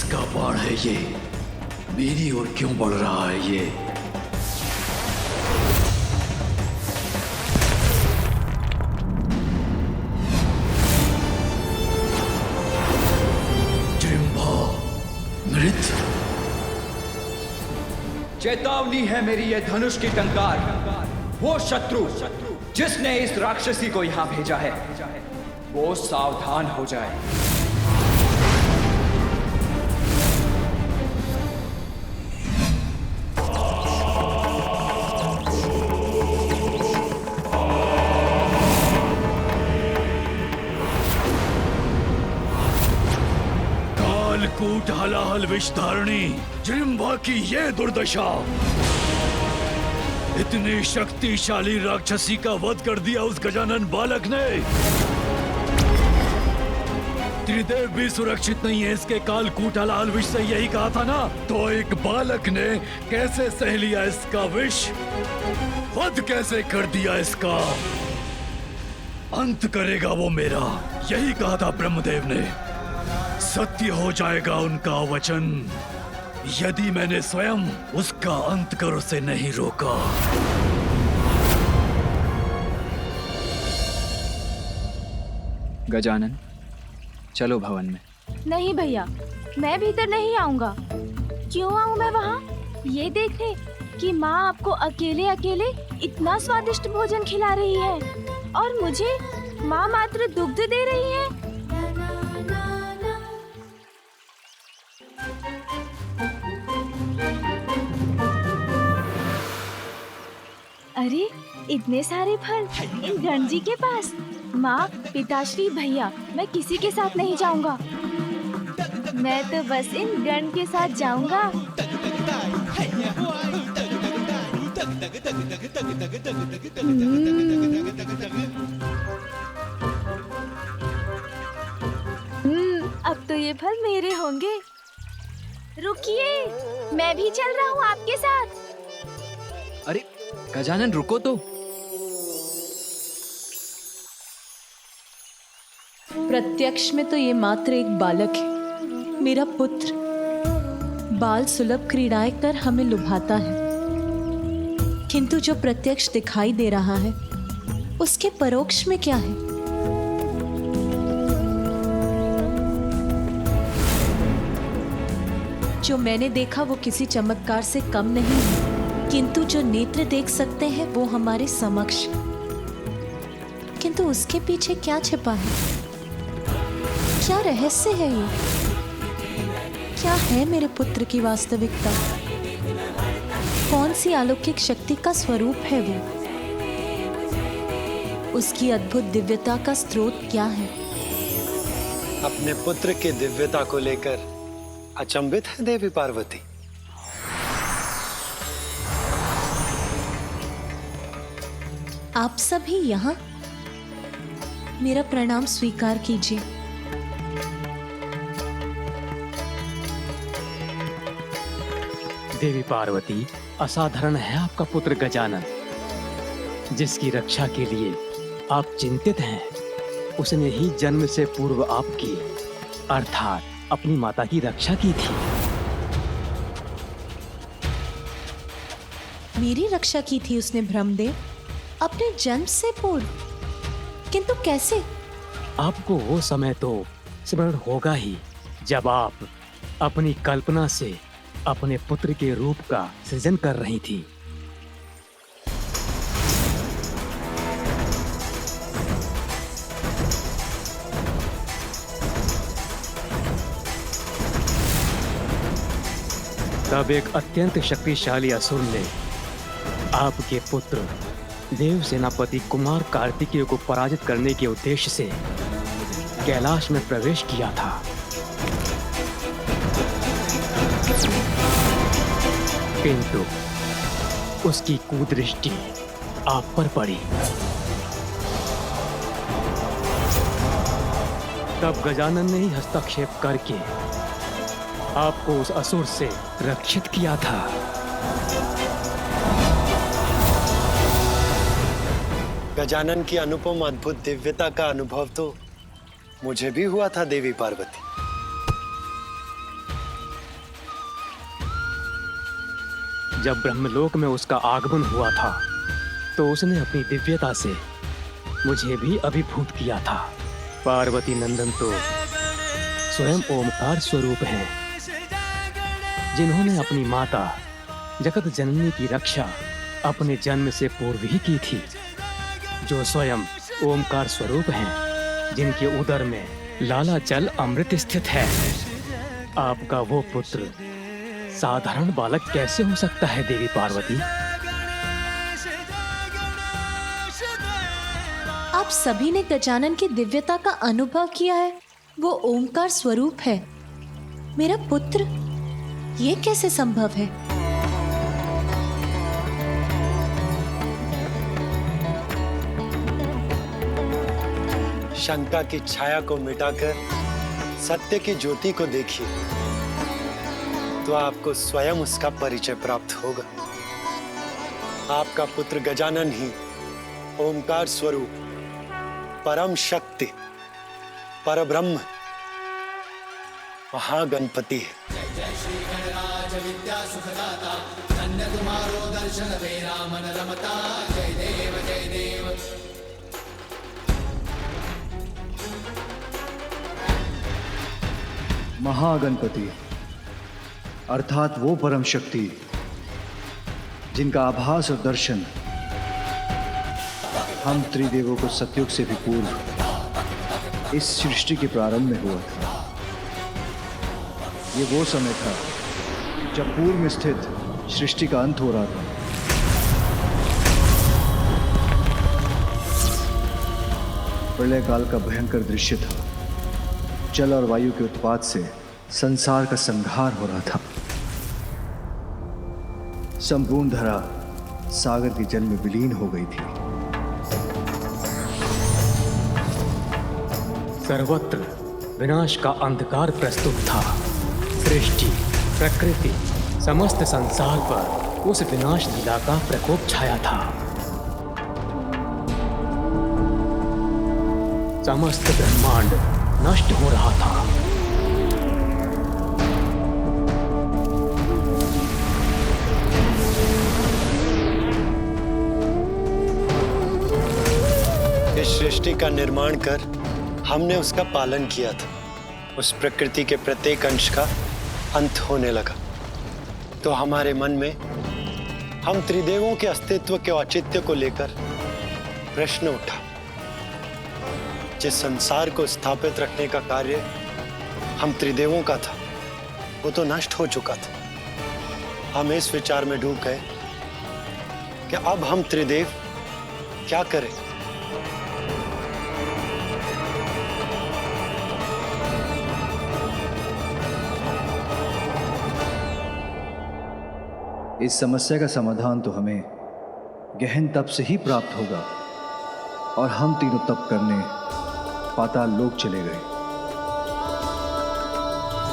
किसका बाण है ये? मेरी ओर क्यों बढ़ रहा है ये? जृंभा मृत। चेतावनी है मेरी ये धनुष की टंकार। वो शत्रु जिसने इस राक्षसी को यहां भेजा है, वो सावधान हो जाए। कालकूट हलाहल विषधारिणी जृंभा की ये दुर्दशा। इतनी शक्तिशाली राक्षसी का वध कर दिया उस गजानन बालक ने। त्रिदेव भी सुरक्षित नहीं है इसके कालकूट हलाहल विष से, यही कहा था ना? तो एक बालक ने कैसे सह लिया इसका विष? वध कैसे कर दिया इसका? अंत करेगा वो मेरा, यही कहा था ब्रह्मदेव ने। सत्य हो जाएगा उनका वचन यदि मैंने स्वयं उसका अंत कर उसे नहीं रोका। गजानन, चलो भवन में। नहीं भैया, मैं भीतर नहीं आऊंगा। क्यों आऊं मैं वहाँ? ये देखने कि माँ आपको अकेले अकेले इतना स्वादिष्ट भोजन खिला रही है और मुझे माँ मात्र दुग्ध दे रही है। अरे इतने सारे फल इन गणजी के पास। माँ, पिताश्री, भैया, मैं किसी के साथ नहीं जाऊंगा। मैं तो बस इन गण के साथ जाऊंगा। अब तो ये फल मेरे होंगे। रुकिए, मैं भी चल रहा हूँ आपके साथ। अरे गजानन, रुको तो। प्रत्यक्ष में तो ये मात्र एक बालक है, मेरा पुत्र। बाल सुलभ क्रीड़ाएं कर हमें लुभाता है, किंतु जो प्रत्यक्ष दिखाई दे रहा है उसके परोक्ष में क्या है? जो मैंने देखा वो किसी चमत्कार से कम नहीं है, किंतु जो नेत्र देख सकते हैं वो हमारे समक्ष। किंतु उसके पीछे क्या छिपा है? क्या रहस्य है ये? क्या है मेरे पुत्र की वास्तविकता? कौन सी अलौकिक शक्ति का स्वरूप है वो? उसकी अद्भुत दिव्यता का स्रोत क्या है? अपने पुत्र की दिव्यता को लेकर अचंभित है देवी पार्वती। आप सभी यहाँ? मेरा प्रणाम स्वीकार कीजिए। देवी पार्वती, असाधारण है आपका पुत्र गजानन, जिसकी रक्षा के लिए आप चिंतित हैं। उसने ही जन्म से पूर्व आपकी अर्थात अपनी माता की रक्षा की थी। मेरी रक्षा की थी उसने ब्रह्मदेव, अपने जन्म से पूर्व? किंतु कैसे? आपको वो समय तो स्मरण होगा ही जब आप अपनी कल्पना से अपने पुत्र के रूप का सृजन कर रही थी। तब एक अत्यंत शक्तिशाली असुर ने आपके पुत्र देव सेनापति कुमार कार्तिकेय को पराजित करने के उद्देश्य से कैलाश में प्रवेश किया था। किंतु उसकी कुदृष्टि आप पर पड़ी। तब गजानन ने ही हस्तक्षेप करके आपको उस असुर से रक्षित किया था। गजानन की अनुपम अद्भुत दिव्यता का अनुभव तो मुझे भी हुआ था देवी पार्वती। जब ब्रह्मलोक में उसका आगमन हुआ था तो उसने अपनी दिव्यता से मुझे भी अभिभूत किया था। पार्वती नंदन तो स्वयं ओमकार स्वरूप हैं, जिन्होंने अपनी माता जगत जननी की रक्षा अपने जन्म से पूर्व ही की थी, जो स्वयं ओमकार स्वरूप हैं, जिनके उदर में लाला जल अमृत स्थित है। आपका वो पुत्र साधारण बालक कैसे हो सकता है देवी पार्वती? आप सभी ने गजानन की दिव्यता का अनुभव किया है। वो ओमकार स्वरूप है। मेरा पुत्र, ये कैसे संभव है? शंका की छाया को मिटाकर सत्य की ज्योति को देखिए, तो आपको स्वयं उसका परिचय प्राप्त होगा। आपका पुत्र गजानन ही ओमकार स्वरूप, परम शक्ति, परब्रह्म, महागणपति है। महागणपति अर्थात वो परम शक्ति जिनका आभास और दर्शन हम त्रिदेवों को सतयुग से भी पूर्व इस सृष्टि के प्रारंभ में हुआ था। ये वो समय था जब पूर्व में स्थित सृष्टि का अंत हो रहा था। प्रलय काल का भयंकर दृश्य था। जल और वायु के उत्पात से संसार का संहार हो रहा था। संपूर्ण धरा सागर के जल में विलीन हो गई थी। सर्वत्र विनाश का अंधकार प्रस्तुत था। सृष्टि, प्रकृति, समस्त संसार पर उस विनाश लीला का प्रकोप छाया था। समस्त ब्रह्मांड नष्ट हो रहा था। इस सृष्टि का निर्माण कर हमने उसका पालन किया था। उस प्रकृति के प्रत्येक अंश का अंत होने लगा, तो हमारे मन में हम त्रिदेवों के अस्तित्व के औचित्य को लेकर प्रश्न उठा। जिस संसार को स्थापित रखने का कार्य हम त्रिदेवों का था, वो तो नष्ट हो चुका था। हम इस विचार में डूब गए कि अब हम त्रिदेव क्या करें। इस समस्या का समाधान तो हमें गहन तप से ही प्राप्त होगा, और हम तीनों तप करने पाताल लोक चले गए।